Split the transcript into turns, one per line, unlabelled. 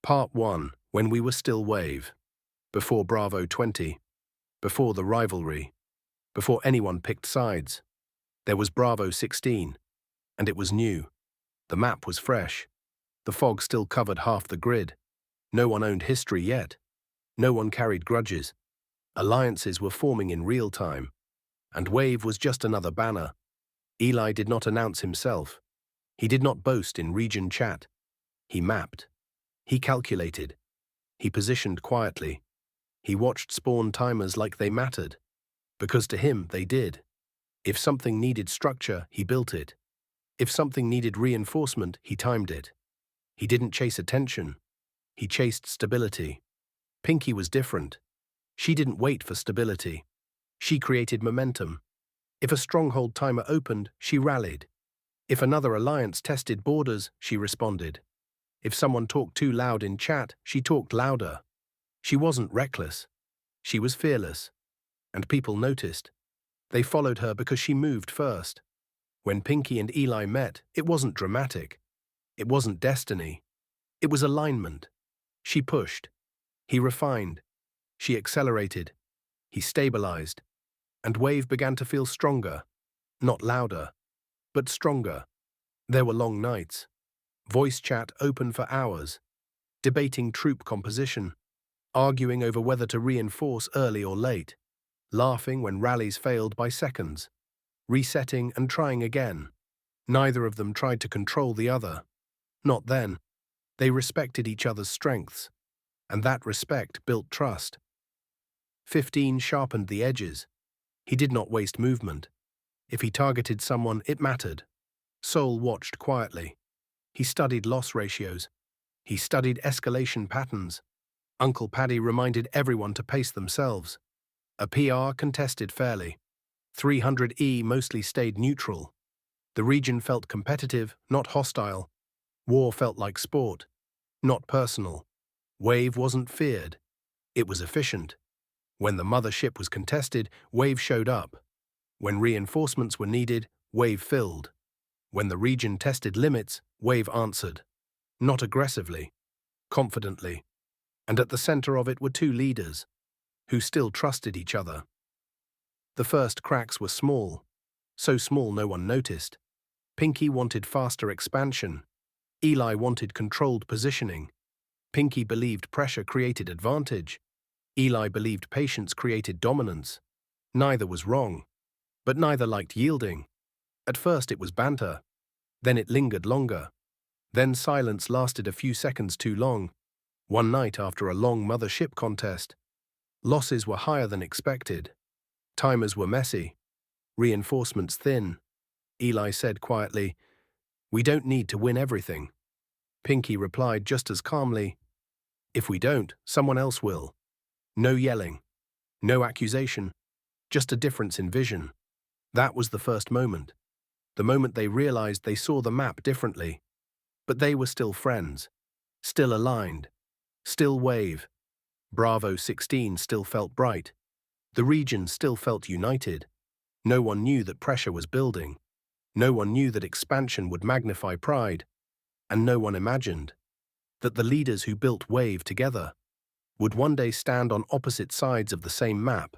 Part 1. When we were still Wave. Before Bravo 20. Before the rivalry. Before anyone picked sides. There was Bravo 16. And it was new. The map was fresh. The fog still covered half the grid. No one owned history yet. No one carried grudges. Alliances were forming in real time. And Wave was just another banner. Eli did not announce himself. He did not boast in region chat. He mapped. He calculated. He positioned quietly. He watched spawn timers like they mattered. Because to him, they did. If something needed structure, he built it. If something needed reinforcement, he timed it. He didn't chase attention. He chased stability. Pinky was different. She didn't wait for stability. She created momentum. If a stronghold timer opened, she rallied. If another alliance tested borders, she responded. If someone talked too loud in chat, she talked louder. She wasn't reckless. She was fearless. And people noticed. They followed her because she moved first. When Pinky and Eli met, it wasn't dramatic. It wasn't destiny. It was alignment. She pushed. He refined. She accelerated. He stabilized. And Wave began to feel stronger. Not louder, but stronger. There were long nights. Voice chat open for hours. Debating troop composition. Arguing over whether to reinforce early or late. Laughing when rallies failed by seconds. Resetting and trying again. Neither of them tried to control the other. Not then. They respected each other's strengths. And that respect built trust. 15 sharpened the edges. He did not waste movement. If he targeted someone, it mattered. Soul watched quietly. He studied loss ratios. He studied escalation patterns. Uncle Paddy reminded everyone to pace themselves. A PR contested fairly. 300E mostly stayed neutral. The region felt competitive, not hostile. War felt like sport, not personal. Wave wasn't feared. It was efficient. When the mothership was contested, Wave showed up. When reinforcements were needed, Wave filled. When the region tested limits, Wave answered. Not aggressively, confidently. And at the center of it were two leaders, who still trusted each other. The first cracks were small, so small no one noticed. Pinky wanted faster expansion. Eli wanted controlled positioning. Pinky believed pressure created advantage. Eli believed patience created dominance. Neither was wrong, but neither liked yielding. At first it was banter. Then it lingered longer. Then silence lasted a few seconds too long. One night after a long mothership contest. Losses were higher than expected. Timers were messy. Reinforcements thin. Eli said quietly, "We don't need to win everything." Pinky replied just as calmly, "If we don't, someone else will." No yelling. No accusation. Just a difference in vision. That was the first moment. The moment they realized they saw the map differently. But they were still friends. Still aligned. Still Wave. Bravo 16 still felt bright. The region still felt united. No one knew that pressure was building. No one knew that expansion would magnify pride. And no one imagined that the leaders who built Wave together would one day stand on opposite sides of the same map,